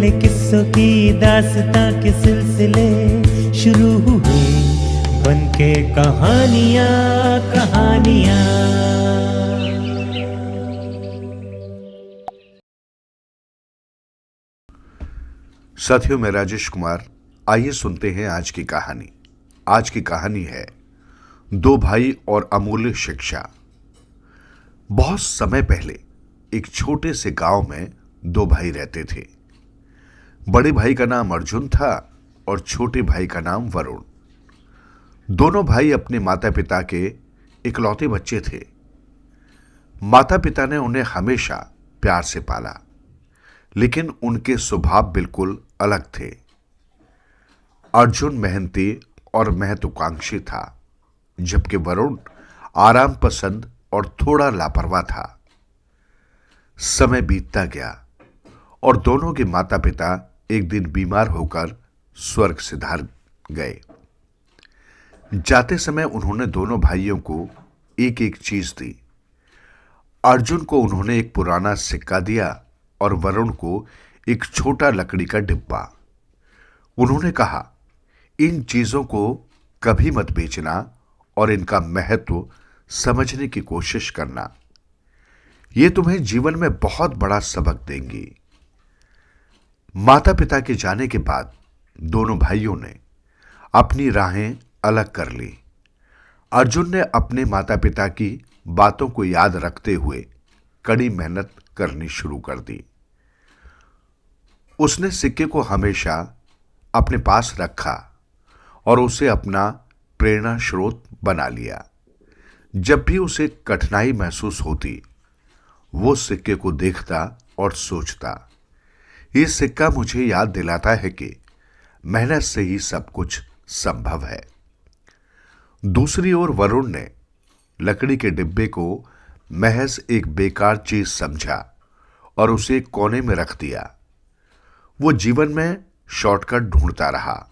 अकेले किस्सों की दास्तां के सिलसिले शुरू हुए बनके कहानियां कहानियां। साथियों, मैं राजेश कुमार। आइए सुनते हैं आज की कहानी। आज की कहानी है दो भाई और अमूल्य शिक्षा। बहुत समय पहले एक छोटे से गांव में दो भाई रहते थे। बड़े भाई का नाम अर्जुन था और छोटे भाई का नाम वरुण। दोनों भाई अपने माता पिता के इकलौते बच्चे थे। माता पिता ने उन्हें हमेशा प्यार से पाला, लेकिन उनके स्वभाव बिल्कुल अलग थे। अर्जुन मेहनती और महत्वाकांक्षी था, जबकि वरुण आराम पसंद और थोड़ा लापरवाह था। समय बीतता गया और दोनों के माता पिता एक दिन बीमार होकर स्वर्ग सिधार गए। जाते समय उन्होंने दोनों भाइयों को एक एक चीज दी। अर्जुन को उन्होंने एक पुराना सिक्का दिया और वरुण को एक छोटा लकड़ी का डिब्बा। उन्होंने कहा, इन चीजों को कभी मत बेचना और इनका महत्व समझने की कोशिश करना। ये तुम्हें जीवन में बहुत बड़ा सबक देंगी। माता पिता के जाने के बाद दोनों भाइयों ने अपनी राहें अलग कर ली। अर्जुन ने अपने माता पिता की बातों को याद रखते हुए कड़ी मेहनत करनी शुरू कर दी। उसने सिक्के को हमेशा अपने पास रखा और उसे अपना प्रेरणा स्रोत बना लिया। जब भी उसे कठिनाई महसूस होती, वो सिक्के को देखता और सोचता, ये सिक्का मुझे याद दिलाता है कि मेहनत से ही सब कुछ संभव है। दूसरी ओर वरुण ने लकड़ी के डिब्बे को महज एक बेकार चीज समझा और उसे एक कोने में रख दिया। वो जीवन में शॉर्टकट ढूंढता रहा,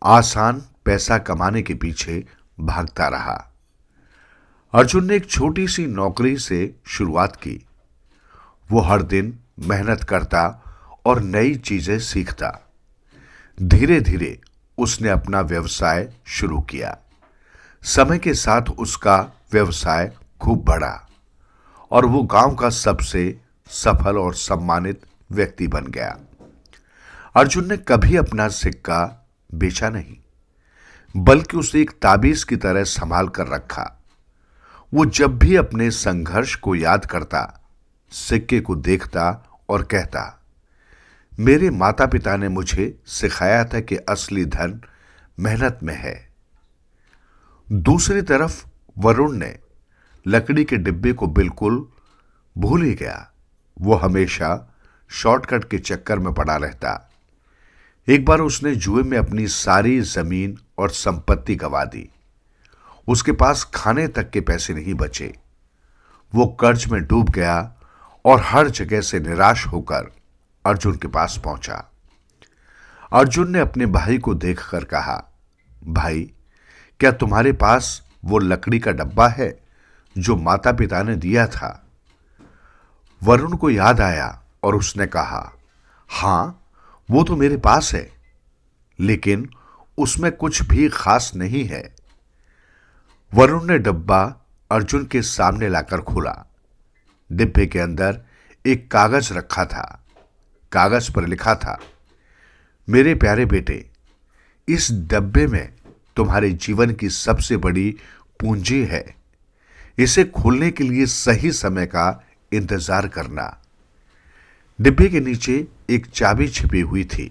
आसान पैसा कमाने के पीछे भागता रहा। अर्जुन ने एक छोटी सी नौकरी से शुरुआत की। वो हर दिन मेहनत करता और नई चीजें सीखता। धीरे धीरे उसने अपना व्यवसाय शुरू किया। समय के साथ उसका व्यवसाय खूब बढ़ा और वो गांव का सबसे सफल और सम्मानित व्यक्ति बन गया। अर्जुन ने कभी अपना सिक्का बेचा नहीं, बल्कि उसे एक ताबीज की तरह संभाल कर रखा। वो जब भी अपने संघर्ष को याद करता, सिक्के को देखता और कहता, मेरे माता पिता ने मुझे सिखाया था कि असली धन मेहनत में है। दूसरी तरफ वरुण ने लकड़ी के डिब्बे को बिल्कुल भूल ही गया। वो हमेशा शॉर्टकट के चक्कर में पड़ा रहता। एक बार उसने जुए में अपनी सारी जमीन और संपत्ति गंवा दी। उसके पास खाने तक के पैसे नहीं बचे। वो कर्ज में डूब गया और हर जगह से निराश होकर अर्जुन के पास पहुंचा। अर्जुन ने अपने भाई को देखकर कहा, भाई, क्या तुम्हारे पास वो लकड़ी का डब्बा है जो माता पिता ने दिया था? वरुण को याद आया और उसने कहा, हां, वो तो मेरे पास है, लेकिन उसमें कुछ भी खास नहीं है। वरुण ने डब्बा अर्जुन के सामने लाकर खोला। डिब्बे के अंदर एक कागज रखा था। कागज पर लिखा था, मेरे प्यारे बेटे, इस डब्बे में तुम्हारे जीवन की सबसे बड़ी पूंजी है। इसे खोलने के लिए सही समय का इंतजार करना। डिब्बे के नीचे एक चाबी छिपी हुई थी।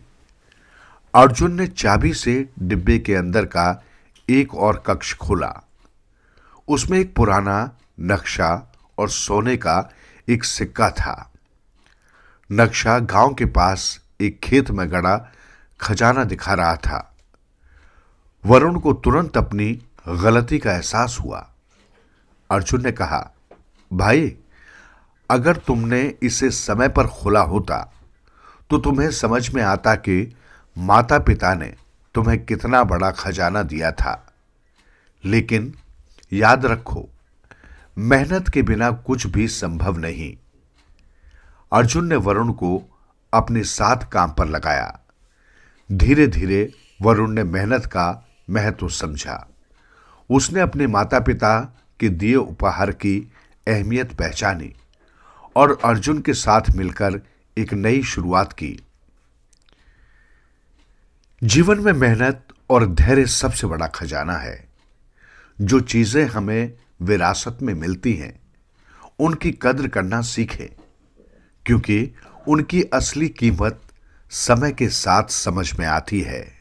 अर्जुन ने चाबी से डिब्बे के अंदर का एक और कक्ष खोला। उसमें एक पुराना नक्शा और सोने का एक सिक्का था। नक्शा गांव के पास एक खेत में गड़ा खजाना दिखा रहा था। वरुण को तुरंत अपनी गलती का एहसास हुआ। अर्जुन ने कहा, भाई, अगर तुमने इसे समय पर खोला होता तो तुम्हें समझ में आता कि माता पिता ने तुम्हें कितना बड़ा खजाना दिया था। लेकिन याद रखो, मेहनत के बिना कुछ भी संभव नहीं। अर्जुन ने वरुण को अपने साथ काम पर लगाया। धीरे धीरे वरुण ने मेहनत का महत्व समझा। उसने अपने माता पिता के दिए उपहार की अहमियत पहचानी और अर्जुन के साथ मिलकर एक नई शुरुआत की। जीवन में मेहनत और धैर्य सबसे बड़ा खजाना है। जो चीजें हमें विरासत में मिलती हैं, उनकी कद्र करना सीखें, क्योंकि उनकी असली कीमत समय के साथ समझ में आती है।